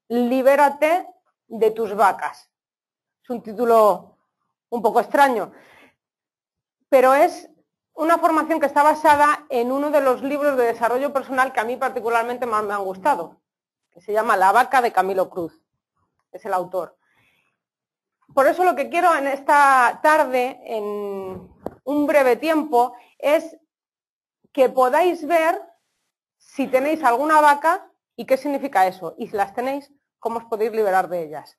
Libérate de tus vacas. Es un título un poco extraño, pero es una formación que está basada en uno de los libros de desarrollo personal que a mí particularmente más me han gustado, que se llama La vaca de Camilo Cruz, es el autor. Por eso lo que quiero en esta tarde, en un breve tiempo, es que podáis ver si tenéis alguna vaca y qué significa eso, y si las tenéis, cómo os podéis liberar de ellas.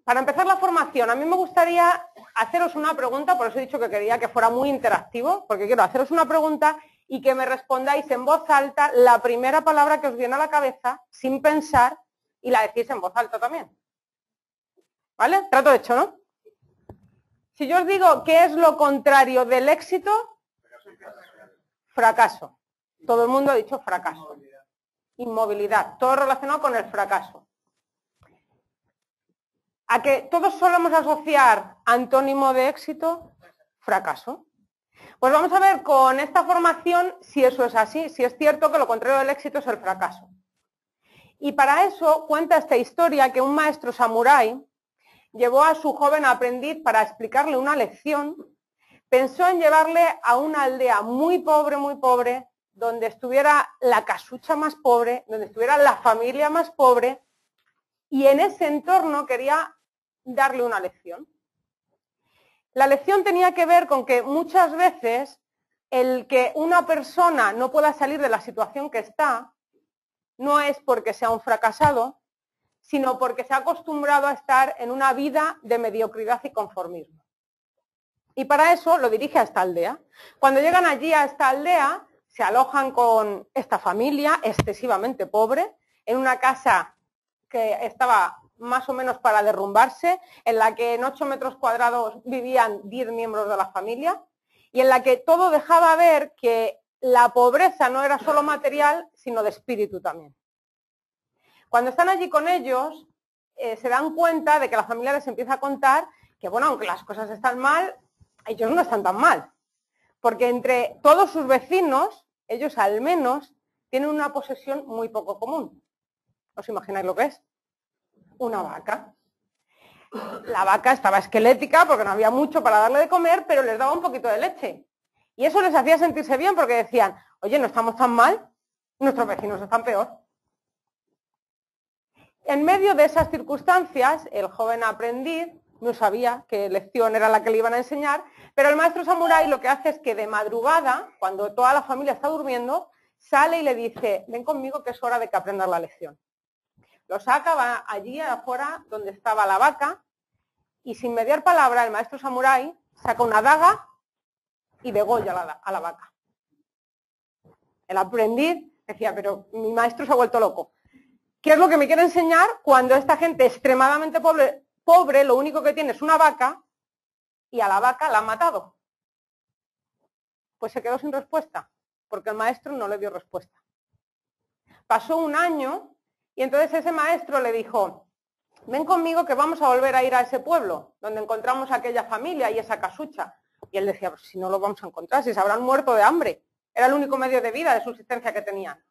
Para empezar la formación, a mí me gustaría haceros una pregunta, por eso he dicho que quería que fuera muy interactivo, porque quiero haceros una pregunta y que me respondáis en voz alta la primera palabra que os viene a la cabeza, sin pensar, y la decís en voz alta también. ¿Vale? Trato hecho, ¿no? Si yo os digo qué es lo contrario del éxito, fracaso. Todo el mundo ha dicho fracaso. Inmovilidad. Todo relacionado con el fracaso. ¿A que todos solemos asociar antónimo de éxito? Fracaso. Pues vamos a ver con esta formación si eso es así, si es cierto que lo contrario del éxito es el fracaso. Y para eso cuenta esta historia que un maestro samurái llevó a su joven aprendiz para explicarle una lección. Pensó en llevarle a una aldea muy pobre, donde estuviera la casucha más pobre, donde estuviera la familia más pobre, y en ese entorno quería darle una lección. La lección tenía que ver con que muchas veces el que una persona no pueda salir de la situación que está no es porque sea un fracasado, sino porque se ha acostumbrado a estar en una vida de mediocridad y conformismo. Y para eso lo dirige a esta aldea. Cuando llegan allí a esta aldea, se alojan con esta familia excesivamente pobre, en una casa que estaba más o menos para derrumbarse, en la que en 8 metros cuadrados vivían 10 miembros de la familia, y en la que todo dejaba ver que la pobreza no era solo material, sino de espíritu también. Cuando están allí con ellos, se dan cuenta de que la familia les empieza a contar que, bueno, aunque las cosas están mal, ellos no están tan mal. Porque entre todos sus vecinos, ellos al menos tienen una posesión muy poco común. ¿Os imagináis lo que es? Una vaca. La vaca estaba esquelética porque no había mucho para darle de comer, pero les daba un poquito de leche. Y eso les hacía sentirse bien porque decían, oye, no estamos tan mal, nuestros vecinos están peor. En medio de esas circunstancias, el joven aprendiz no sabía qué lección era la que le iban a enseñar, pero el maestro samurái lo que hace es que de madrugada, cuando toda la familia está durmiendo, sale y le dice, ven conmigo que es hora de que aprendas la lección. Lo saca, va allí afuera donde estaba la vaca y sin mediar palabra el maestro samurái saca una daga y degolla a la vaca. El aprendiz decía, pero mi maestro se ha vuelto loco. ¿Qué es lo que me quiere enseñar cuando esta gente extremadamente pobre, lo único que tiene es una vaca y a la vaca la ha matado? Pues se quedó sin respuesta, porque el maestro no le dio respuesta. Pasó un año y entonces ese maestro le dijo, ven conmigo que vamos a volver a ir a ese pueblo, donde encontramos a aquella familia y esa casucha. Y él decía, pues si no lo vamos a encontrar, si se habrán muerto de hambre. Era el único medio de vida, de subsistencia que tenían.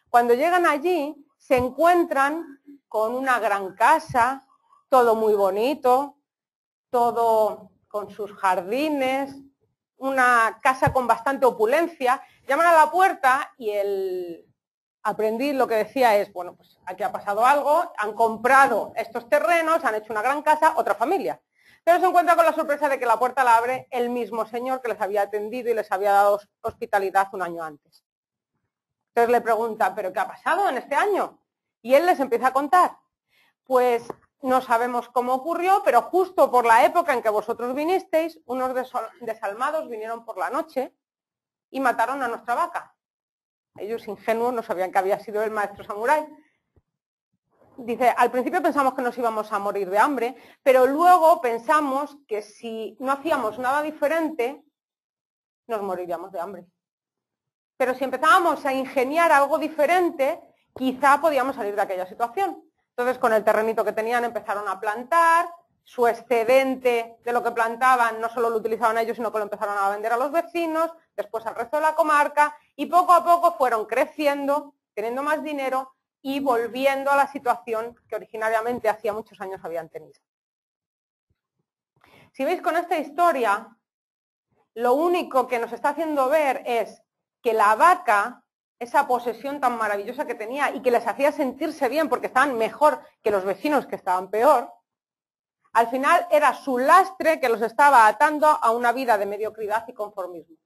Cuando llegan allí, se encuentran con una gran casa, todo muy bonito, todo con sus jardines, una casa con bastante opulencia. Llaman a la puerta y el aprendiz lo que decía es, bueno, pues aquí ha pasado algo, han comprado estos terrenos, han hecho una gran casa, otra familia. Pero se encuentra con la sorpresa de que la puerta la abre el mismo señor que les había atendido y les había dado hospitalidad un año antes. Entonces le pregunta, ¿pero qué ha pasado en este año? Y él les empieza a contar. Pues no sabemos cómo ocurrió, pero justo por la época en que vosotros vinisteis, unos desalmados vinieron por la noche y mataron a nuestra vaca. Ellos ingenuos no sabían que había sido el maestro samurái. Dice, al principio pensamos que nos íbamos a morir de hambre, pero luego pensamos que si no hacíamos nada diferente, nos moriríamos de hambre. Pero si empezábamos a ingeniar algo diferente, quizá podíamos salir de aquella situación. Entonces, con el terrenito que tenían empezaron a plantar, su excedente de lo que plantaban no solo lo utilizaban ellos, sino que lo empezaron a vender a los vecinos, después al resto de la comarca, y poco a poco fueron creciendo, teniendo más dinero, y volviendo a la situación que originariamente hacía muchos años habían tenido. Si veis con esta historia, lo único que nos está haciendo ver es que la vaca, esa posesión tan maravillosa que tenía y que les hacía sentirse bien porque estaban mejor que los vecinos que estaban peor, al final era su lastre que los estaba atando a una vida de mediocridad y conformismo.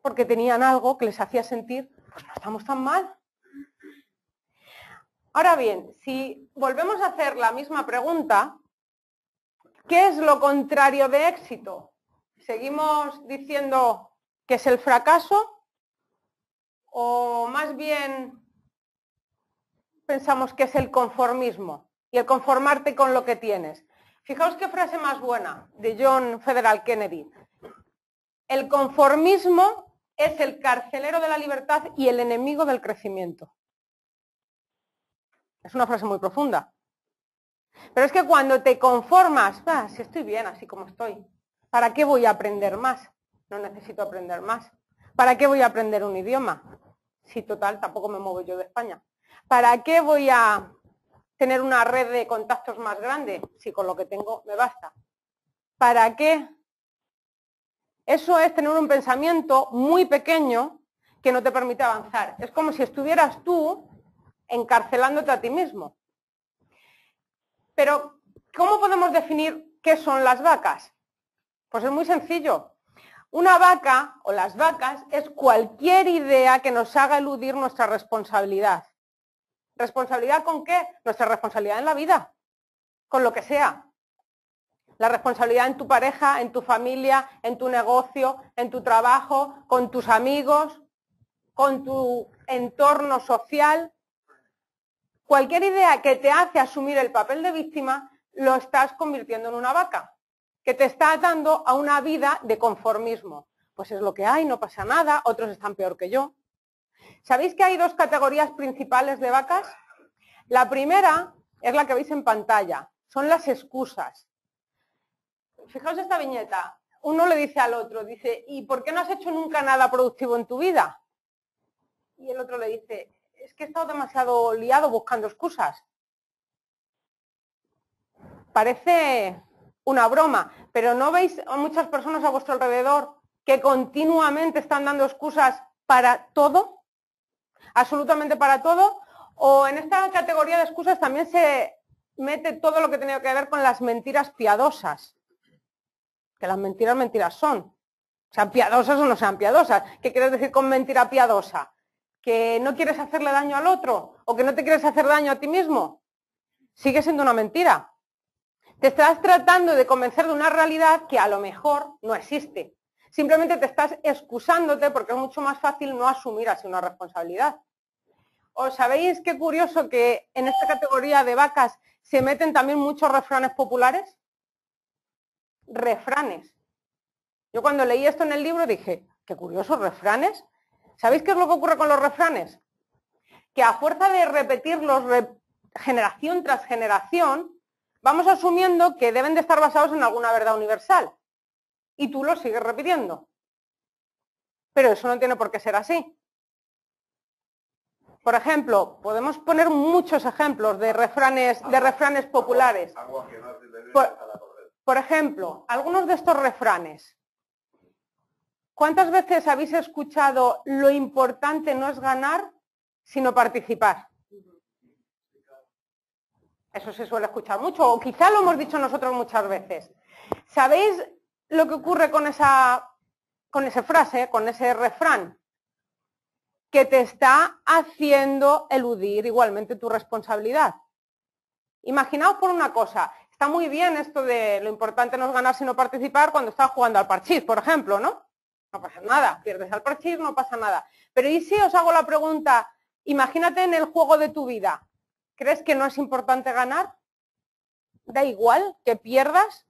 Porque tenían algo que les hacía sentir, pues no estamos tan mal. Ahora bien, si volvemos a hacer la misma pregunta, ¿qué es lo contrario de éxito? ¿Seguimos diciendo que es el fracaso? ¿O más bien pensamos que es el conformismo y el conformarte con lo que tienes? Fijaos qué frase más buena de John F. Kennedy. El conformismo es el carcelero de la libertad y el enemigo del crecimiento. Es una frase muy profunda. Pero es que cuando te conformas, si estoy bien así como estoy, ¿para qué voy a aprender más? No necesito aprender más. ¿Para qué voy a aprender un idioma? Si total, tampoco me muevo yo de España. ¿Para qué voy a tener una red de contactos más grande? Si con lo que tengo me basta. ¿Para qué? Eso es tener un pensamiento muy pequeño que no te permite avanzar. Es como si estuvieras tú encarcelándote a ti mismo. Pero, ¿cómo podemos definir qué son las vacas? Pues es muy sencillo. Una vaca, o las vacas, es cualquier idea que nos haga eludir nuestra responsabilidad. ¿Responsabilidad con qué? Nuestra responsabilidad en la vida, con lo que sea. La responsabilidad en tu pareja, en tu familia, en tu negocio, en tu trabajo, con tus amigos, con tu entorno social. Cualquier idea que te hace asumir el papel de víctima, lo estás convirtiendo en una vaca, que te está atando a una vida de conformismo. Pues es lo que hay, no pasa nada, otros están peor que yo. ¿Sabéis que hay dos categorías principales de vacas? La primera es la que veis en pantalla, son las excusas. Fijaos esta viñeta, uno le dice al otro, dice, ¿y por qué no has hecho nunca nada productivo en tu vida? Y el otro le dice, es que he estado demasiado liado buscando excusas. Parece una broma, pero ¿no veis a muchas personas a vuestro alrededor que continuamente están dando excusas para todo? Absolutamente para todo. O en esta categoría de excusas también se mete todo lo que tiene que ver con las mentiras piadosas. Que las mentiras son. Sean piadosas o no sean piadosas. ¿Qué quieres decir con mentira piadosa? ¿Que no quieres hacerle daño al otro? ¿O que no te quieres hacer daño a ti mismo? Sigue siendo una mentira. Te estás tratando de convencer de una realidad que a lo mejor no existe. Simplemente te estás excusándote porque es mucho más fácil no asumir así una responsabilidad. ¿Os sabéis qué curioso que en esta categoría de vacas se meten también muchos refranes populares? Refranes. Yo cuando leí esto en el libro dije, qué curiosos refranes. ¿Sabéis qué es lo que ocurre con los refranes? Que a fuerza de repetirlos generación tras generación, vamos asumiendo que deben de estar basados en alguna verdad universal. Y tú los sigues repitiendo. Pero eso no tiene por qué ser así. Por ejemplo, podemos poner muchos ejemplos de refranes populares. Por ejemplo, algunos de estos refranes. ¿Cuántas veces habéis escuchado lo importante no es ganar, sino participar? Eso se suele escuchar mucho, o quizá lo hemos dicho nosotros muchas veces. ¿Sabéis lo que ocurre con esa frase, con ese refrán? Que te está haciendo eludir igualmente tu responsabilidad. Imaginaos por una cosa, está muy bien esto de lo importante no es ganar sino participar cuando estás jugando al parchís, por ejemplo, ¿no? No pasa nada, pierdes al parchís, no pasa nada. Pero ¿y si os hago la pregunta, imagínate en el juego de tu vida, ¿crees que no es importante ganar? ¿Da igual que pierdas?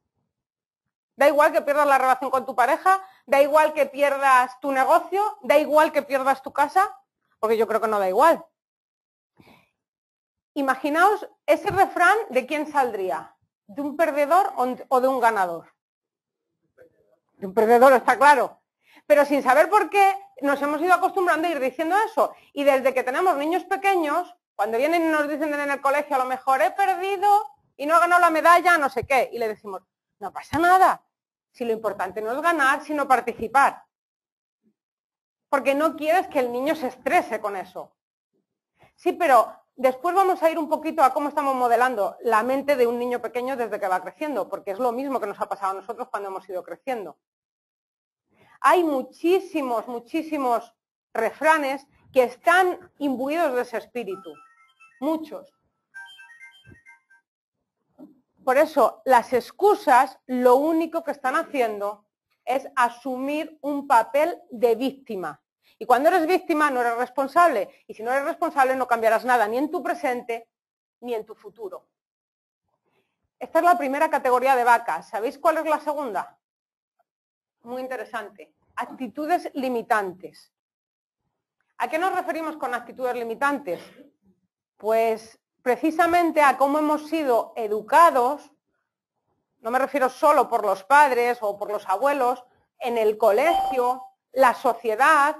¿Da igual que pierdas la relación con tu pareja? ¿Da igual que pierdas tu negocio? ¿Da igual que pierdas tu casa? Porque yo creo que no da igual. Imaginaos ese refrán, ¿de quién saldría? ¿De un perdedor o de un ganador? De un perdedor, está claro. Pero sin saber por qué, nos hemos ido acostumbrando a ir diciendo eso. Y desde que tenemos niños pequeños, cuando vienen y nos dicen en el colegio, a lo mejor he perdido y no he ganado la medalla, no sé qué, y le decimos, no pasa nada, si lo importante no es ganar, sino participar. Porque no quieres que el niño se estrese con eso. Sí, pero después vamos a ir un poquito a cómo estamos modelando la mente de un niño pequeño desde que va creciendo, porque es lo mismo que nos ha pasado a nosotros cuando hemos ido creciendo. Hay muchísimos refranes que están imbuidos de ese espíritu. Muchos. Por eso, las excusas lo único que están haciendo es asumir un papel de víctima. Y cuando eres víctima no eres responsable. Y si no eres responsable no cambiarás nada, ni en tu presente ni en tu futuro. Esta es la primera categoría de vacas. ¿Sabéis cuál es la segunda? Muy interesante. Actitudes limitantes. ¿A qué nos referimos con actitudes limitantes? Pues precisamente a cómo hemos sido educados, no me refiero solo por los padres o por los abuelos, en el colegio, la sociedad,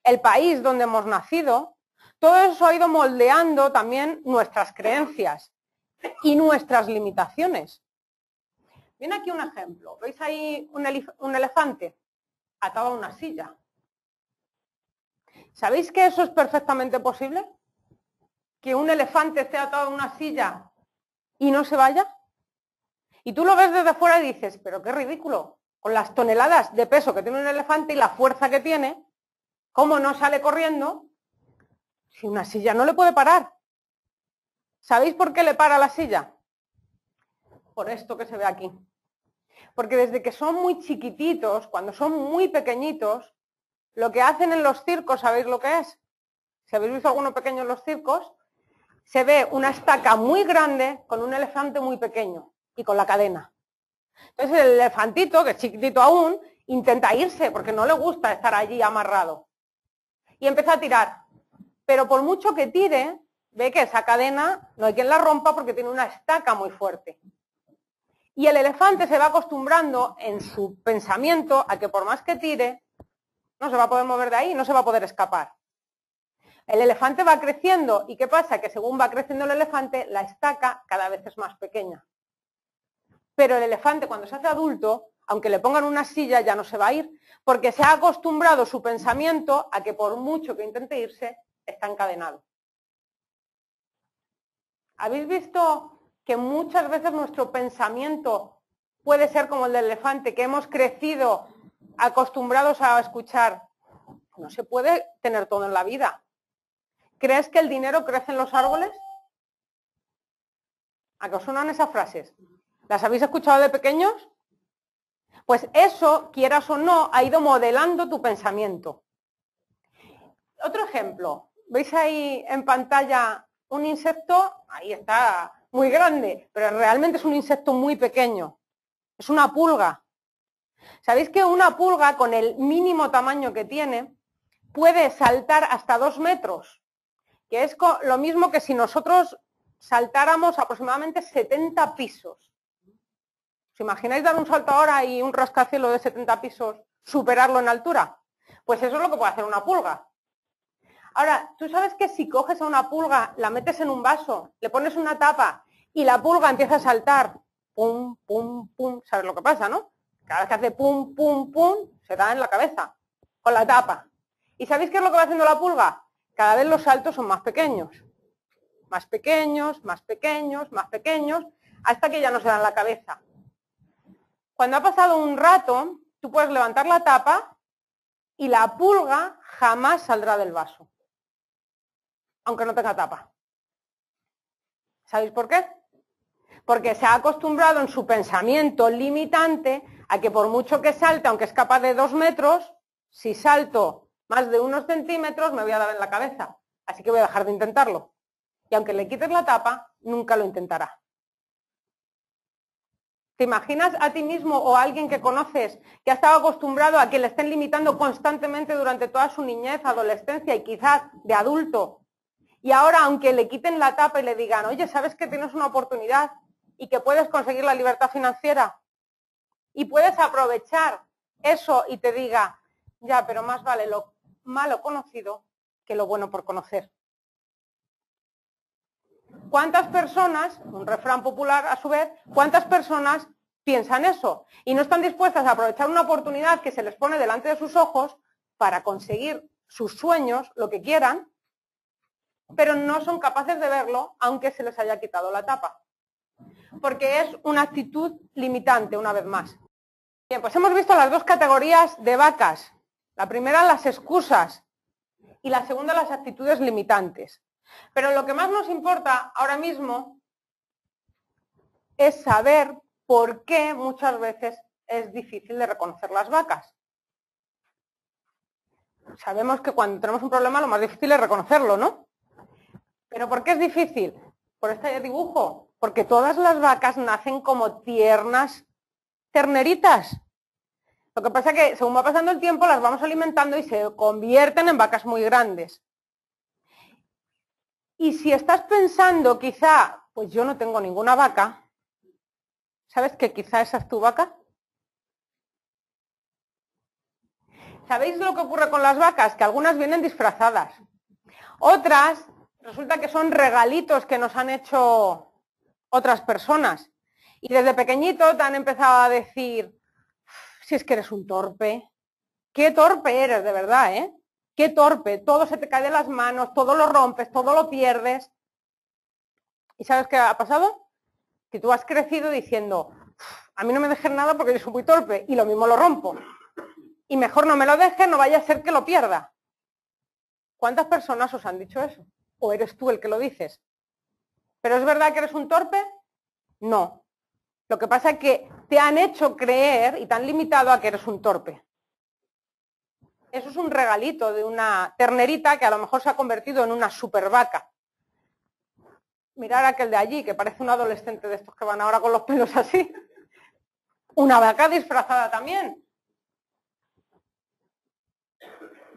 el país donde hemos nacido. Todo eso ha ido moldeando también nuestras creencias y nuestras limitaciones. Viene aquí un ejemplo. ¿Veis ahí un elefante atado a una silla? ¿Sabéis que eso es perfectamente posible? ¿Que un elefante esté atado a una silla y no se vaya? Y tú lo ves desde fuera y dices, pero qué ridículo, con las toneladas de peso que tiene un elefante y la fuerza que tiene, ¿cómo no sale corriendo si una silla no le puede parar? ¿Sabéis por qué le para la silla? Por esto que se ve aquí. Porque desde que son muy chiquititos, cuando son muy pequeñitos, lo que hacen en los circos, ¿sabéis lo que es? Si habéis visto alguno pequeño en los circos, se ve una estaca muy grande con un elefante muy pequeño y con la cadena. Entonces el elefantito, que es chiquitito aún, intenta irse porque no le gusta estar allí amarrado. Y empieza a tirar. Pero por mucho que tire, ve que esa cadena no hay quien la rompa porque tiene una estaca muy fuerte. Y el elefante se va acostumbrando en su pensamiento a que por más que tire, no se va a poder mover de ahí, no se va a poder escapar. El elefante va creciendo y ¿qué pasa? Que según va creciendo el elefante, la estaca cada vez es más pequeña. Pero el elefante cuando se hace adulto, aunque le pongan una silla, ya no se va a ir, porque se ha acostumbrado su pensamiento a que por mucho que intente irse, está encadenado. ¿Habéis visto que muchas veces nuestro pensamiento puede ser como el del elefante, que hemos crecido acostumbrados a escuchar? No se puede tener todo en la vida. ¿Crees que el dinero crece en los árboles? ¿A qué os suenan esas frases? ¿Las habéis escuchado de pequeños? Pues eso, quieras o no, ha ido modelando tu pensamiento. Otro ejemplo. ¿Veis ahí en pantalla un insecto? Ahí está, muy grande, pero realmente es un insecto muy pequeño. Es una pulga. ¿Sabéis que una pulga, con el mínimo tamaño que tiene, puede saltar hasta 2 metros? Que es lo mismo que si nosotros saltáramos aproximadamente 70 pisos. ¿Os imagináis dar un salto ahora y un rascacielos de 70 pisos, superarlo en altura? Pues eso es lo que puede hacer una pulga. Ahora, ¿tú sabes que si coges a una pulga, la metes en un vaso, le pones una tapa y la pulga empieza a saltar? Pum, pum, pum. ¿Sabes lo que pasa, no? Cada vez que hace pum, pum, pum, se da en la cabeza con la tapa. ¿Y sabéis qué es lo que va haciendo la pulga? Cada vez los saltos son más pequeños. Más pequeños, más pequeños, más pequeños, hasta que ya no se da en la cabeza. Cuando ha pasado un rato, tú puedes levantar la tapa y la pulga jamás saldrá del vaso, aunque no tenga tapa. ¿Sabéis por qué? Porque se ha acostumbrado en su pensamiento limitante a que por mucho que salte, aunque es capaz de 2 metros, si salto más de unos centímetros me voy a dar en la cabeza. Así que voy a dejar de intentarlo. Y aunque le quites la tapa, nunca lo intentará. ¿Te imaginas a ti mismo o a alguien que conoces que ha estado acostumbrado a que le estén limitando constantemente durante toda su niñez, adolescencia y quizás de adulto? Y ahora, aunque le quiten la tapa y le digan, oye, ¿sabes que tienes una oportunidad y que puedes conseguir la libertad financiera? Y puedes aprovechar eso y te diga, ya, pero más malo conocido que lo bueno por conocer. ¿Cuántas personas, un refrán popular a su vez, cuántas personas piensan eso y no están dispuestas a aprovechar una oportunidad que se les pone delante de sus ojos para conseguir sus sueños, lo que quieran, pero no son capaces de verlo aunque se les haya quitado la tapa? Porque es una actitud limitante, una vez más. Bien, pues hemos visto las dos categorías de vacas. La primera, las excusas, y la segunda, las actitudes limitantes. Pero lo que más nos importa ahora mismo es saber por qué muchas veces es difícil de reconocer las vacas. Sabemos que cuando tenemos un problema lo más difícil es reconocerlo, ¿no? ¿Pero por qué es difícil? Por este dibujo. Porque todas las vacas nacen como tiernas terneritas. Lo que pasa es que según va pasando el tiempo las vamos alimentando y se convierten en vacas muy grandes. Y si estás pensando quizá, pues yo no tengo ninguna vaca, ¿sabes que quizá esa es tu vaca? ¿Sabéis lo que ocurre con las vacas? Que algunas vienen disfrazadas. Otras resulta que son regalitos que nos han hecho otras personas. Y desde pequeñito te han empezado a decir, si es que eres un torpe. Qué torpe eres, de verdad, ¿eh? Qué torpe. Todo se te cae de las manos, todo lo rompes, todo lo pierdes. ¿Y sabes qué ha pasado? Que tú has crecido diciendo, a mí no me dejes nada porque yo soy muy torpe y lo mismo lo rompo. Y mejor no me lo dejes, no vaya a ser que lo pierda. ¿Cuántas personas os han dicho eso? ¿O eres tú el que lo dices? ¿Pero es verdad que eres un torpe? No. Lo que pasa es que te han hecho creer y te han limitado a que eres un torpe. Eso es un regalito de una ternerita que a lo mejor se ha convertido en una super vaca. Mirar a aquel de allí, que parece un adolescente de estos que van ahora con los pelos así. Una vaca disfrazada también.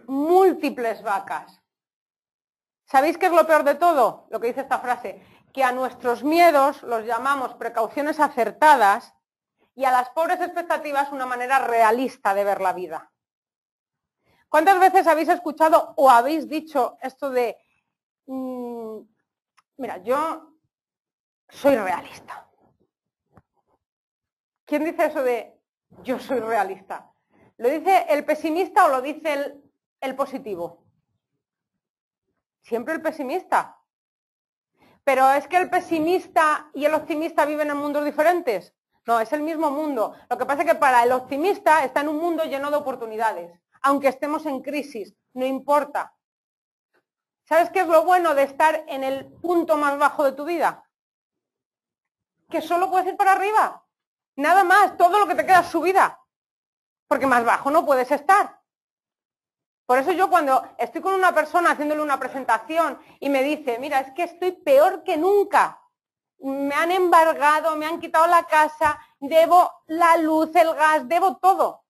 Múltiples vacas. ¿Sabéis qué es lo peor de todo? Lo que dice esta frase, que a nuestros miedos los llamamos precauciones acertadas y a las pobres expectativas una manera realista de ver la vida. ¿Cuántas veces habéis escuchado o habéis dicho esto de, mira, yo soy realista? ¿Quién dice eso de yo soy realista? ¿Lo dice el pesimista o lo dice el positivo? Siempre el pesimista. Pero ¿es que el pesimista y el optimista viven en mundos diferentes? No, es el mismo mundo. Lo que pasa es que para el optimista está en un mundo lleno de oportunidades. Aunque estemos en crisis, no importa. ¿Sabes qué es lo bueno de estar en el punto más bajo de tu vida? Que solo puedes ir para arriba. Nada más, todo lo que te queda es subida. Porque más bajo no puedes estar. Por eso yo cuando estoy con una persona haciéndole una presentación y me dice, mira, es que estoy peor que nunca. Me han embargado, me han quitado la casa, debo la luz, el gas, debo todo.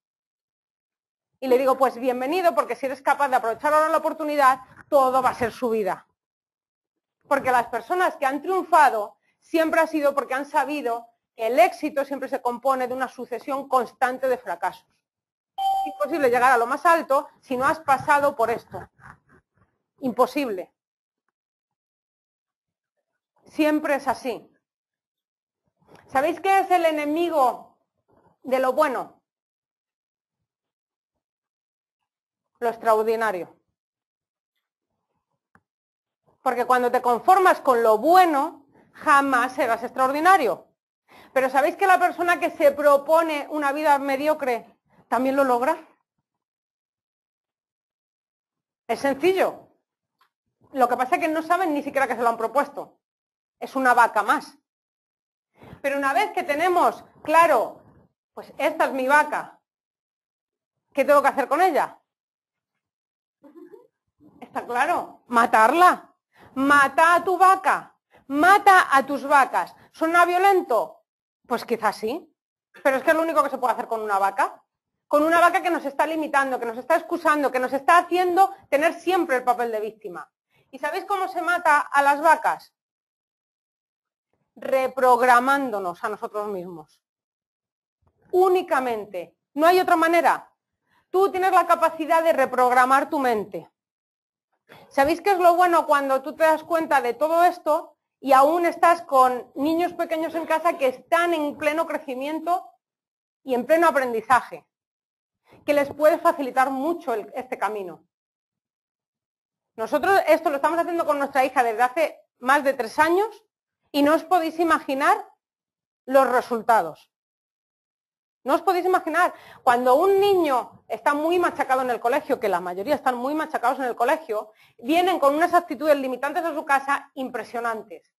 Y le digo, pues bienvenido, porque si eres capaz de aprovechar ahora la oportunidad, todo va a ser su vida. Porque las personas que han triunfado siempre ha sido porque han sabido que el éxito siempre se compone de una sucesión constante de fracasos. Es imposible llegar a lo más alto si no has pasado por esto. Imposible. Siempre es así. ¿Sabéis qué es el enemigo de lo bueno? Lo extraordinario. Porque cuando te conformas con lo bueno, jamás serás extraordinario. Pero ¿sabéis que la persona que se propone una vida mediocre también lo logra? Es sencillo. Lo que pasa es que no saben ni siquiera que se lo han propuesto. Es una vaca más. Pero una vez que tenemos claro, pues esta es mi vaca, ¿qué tengo que hacer con ella? Está claro, matarla. Mata a tu vaca, mata a tus vacas. ¿Suena violento? Pues quizás sí, pero es que es lo único que se puede hacer con una vaca. Con una vaca que nos está limitando, que nos está excusando, que nos está haciendo tener siempre el papel de víctima. ¿Y sabéis cómo se mata a las vacas? Reprogramándonos a nosotros mismos. Únicamente. No hay otra manera. Tú tienes la capacidad de reprogramar tu mente. ¿Sabéis qué es lo bueno cuando tú te das cuenta de todo esto y aún estás con niños pequeños en casa que están en pleno crecimiento y en pleno aprendizaje? Que les puede facilitar mucho este camino. Nosotros esto lo estamos haciendo con nuestra hija desde hace más de 3 años y no os podéis imaginar los resultados. No os podéis imaginar, cuando un niño está muy machacado en el colegio, que la mayoría están muy machacados en el colegio, vienen con unas actitudes limitantes a su casa impresionantes.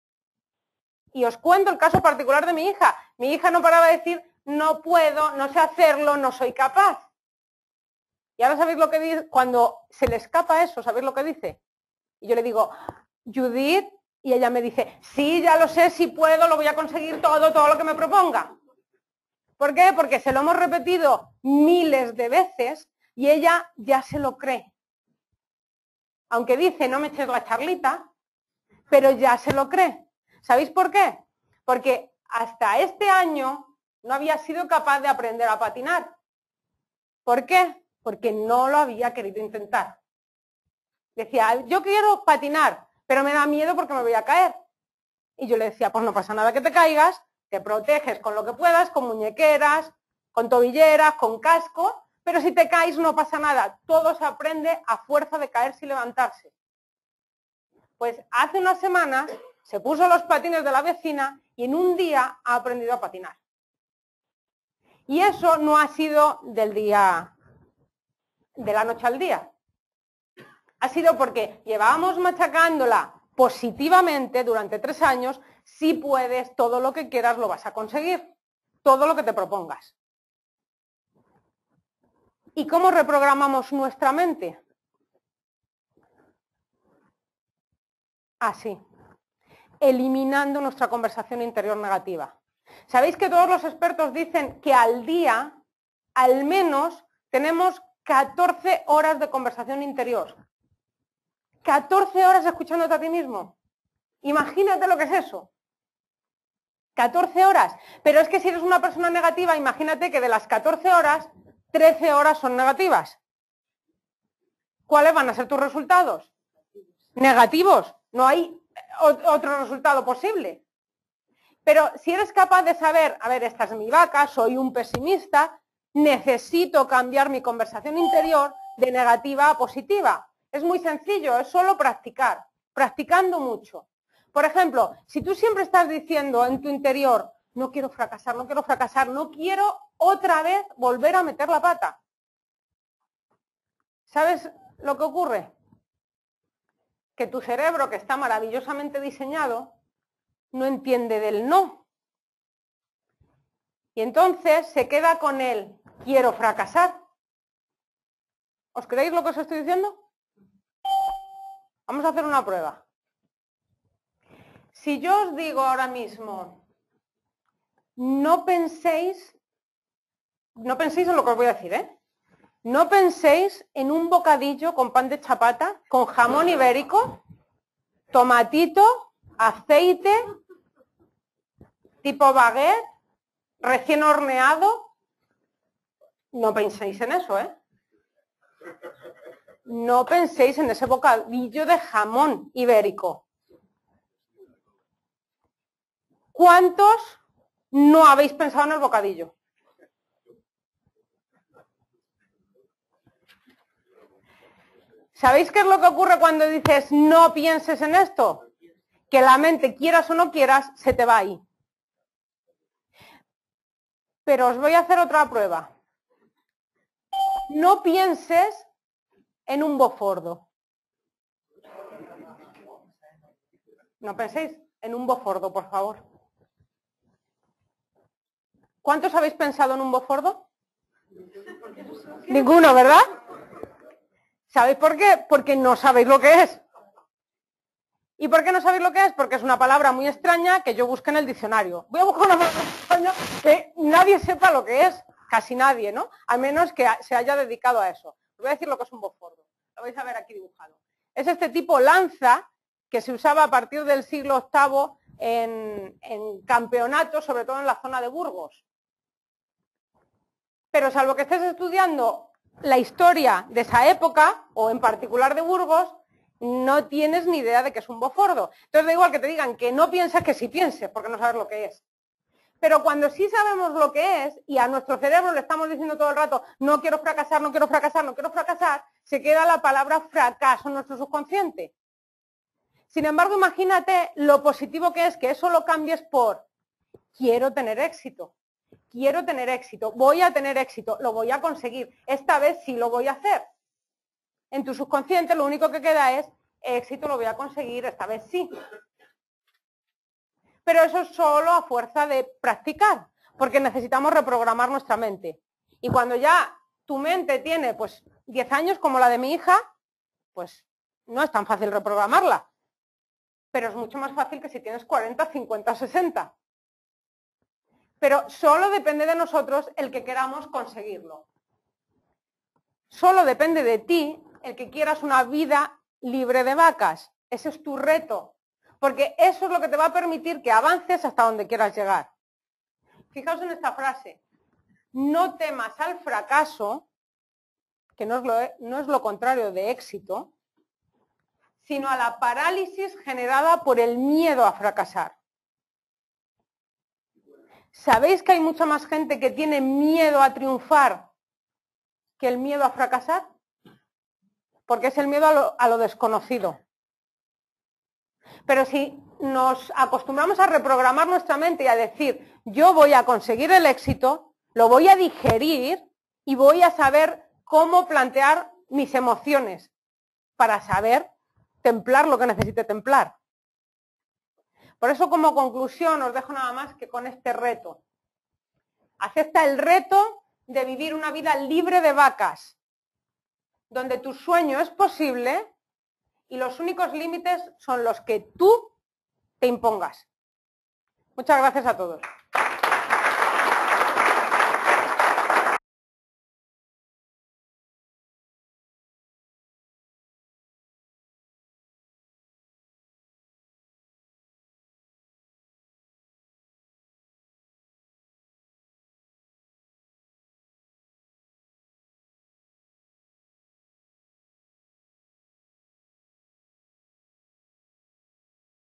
Y os cuento el caso particular de mi hija. Mi hija no paraba de decir, no puedo, no sé hacerlo, no soy capaz. Y ahora sabéis lo que dice, cuando se le escapa eso, ¿sabéis lo que dice? Y yo le digo, Judith, y ella me dice, sí, ya lo sé, sí puedo, lo voy a conseguir todo lo que me proponga. ¿Por qué? Porque se lo hemos repetido miles de veces y ella ya se lo cree. Aunque dice, no me eches la charlita, pero ya se lo cree. ¿Sabéis por qué? Porque hasta este año no había sido capaz de aprender a patinar. ¿Por qué? Porque no lo había querido intentar. Decía, yo quiero patinar, pero me da miedo porque me voy a caer. Y yo le decía, pues no pasa nada que te caigas, te proteges con lo que puedas, con muñequeras, con tobilleras, con casco, pero si te caes no pasa nada. Todo se aprende a fuerza de caerse y levantarse. Pues hace unas semanas se puso los patines de la vecina y en un día ha aprendido a patinar. Y eso no ha sido de la noche al día. Ha sido porque llevábamos machacándola positivamente durante 3 años. Si puedes, todo lo que quieras lo vas a conseguir, todo lo que te propongas. ¿Y cómo reprogramamos nuestra mente? Así, eliminando nuestra conversación interior negativa. ¿Sabéis que todos los expertos dicen que al día, al menos, tenemos 14 horas de conversación interior? 14 horas escuchándote a ti mismo. Imagínate lo que es eso. 14 horas. Pero es que si eres una persona negativa, imagínate que de las 14 horas, 13 horas son negativas. ¿Cuáles van a ser tus resultados? Negativos. No hay otro resultado posible. Pero si eres capaz de saber, a ver, esta es mi vaca, soy un pesimista, necesito cambiar mi conversación interior de negativa a positiva. Es muy sencillo, es solo practicar, practicando mucho. Por ejemplo, si tú siempre estás diciendo en tu interior, no quiero fracasar, no quiero otra vez volver a meter la pata. ¿Sabes lo que ocurre? Que tu cerebro, que está maravillosamente diseñado, no entiende del no. Y entonces se queda con el quiero fracasar. ¿Os creéis lo que os estoy diciendo? Vamos a hacer una prueba. Si yo os digo ahora mismo, no penséis en lo que os voy a decir, ¿eh? No penséis en un bocadillo con pan de chapata, con jamón ibérico, tomatito, aceite, tipo baguette, recién horneado. No penséis en eso, ¿eh? No penséis en ese bocadillo de jamón ibérico. ¿Cuántos no habéis pensado en el bocadillo? ¿Sabéis qué es lo que ocurre cuando dices no pienses en esto? Que la mente, quieras o no quieras, se te va ahí. Pero os voy a hacer otra prueba. No pienses en un bofordo. No penséis en un bofordo, por favor. ¿Cuántos habéis pensado en un bofordo? Ninguno, ¿verdad? ¿Sabéis por qué? Porque no sabéis lo que es. ¿Y por qué no sabéis lo que es? Porque es una palabra muy extraña que yo busqué en el diccionario. Voy a buscar una palabra extraña que nadie sepa lo que es, casi nadie, ¿no? A menos que se haya dedicado a eso. Os voy a decir lo que es un bofordo. Lo vais a ver aquí dibujado. Es este tipo lanza que se usaba a partir del siglo VIII en campeonatos, sobre todo en la zona de Burgos. Pero salvo que estés estudiando la historia de esa época, o en particular de Burgos, no tienes ni idea de que es un bofordo. Entonces da igual que te digan que no pienses que sí pienses, porque no sabes lo que es. Pero cuando sí sabemos lo que es, y a nuestro cerebro le estamos diciendo todo el rato, no quiero fracasar, no quiero fracasar, no quiero fracasar, se queda la palabra fracaso en nuestro subconsciente. Sin embargo, imagínate lo positivo que es que eso lo cambies por quiero tener éxito. Quiero tener éxito, voy a tener éxito, lo voy a conseguir. Esta vez sí lo voy a hacer. En tu subconsciente lo único que queda es éxito, lo voy a conseguir, esta vez sí. Pero eso es solo a fuerza de practicar, porque necesitamos reprogramar nuestra mente. Y cuando ya tu mente tiene pues 10 años como la de mi hija, pues no es tan fácil reprogramarla. Pero es mucho más fácil que si tienes 40, 50, 60. Pero solo depende de nosotros el que queramos conseguirlo. Solo depende de ti el que quieras una vida libre de vacas. Ese es tu reto. Porque eso es lo que te va a permitir que avances hasta donde quieras llegar. Fijaos en esta frase. No temas al fracaso, que no es lo contrario de éxito, sino a la parálisis generada por el miedo a fracasar. ¿Sabéis que hay mucha más gente que tiene miedo a triunfar que el miedo a fracasar? Porque es el miedo a lo desconocido. Pero si nos acostumbramos a reprogramar nuestra mente y a decir, yo voy a conseguir el éxito, lo voy a digerir y voy a saber cómo plantear mis emociones para saber templar lo que necesite templar. Por eso, como conclusión, os dejo nada más que con este reto. Acepta el reto de vivir una vida libre de vacas, donde tu sueño es posible y los únicos límites son los que tú te impongas. Muchas gracias a todos.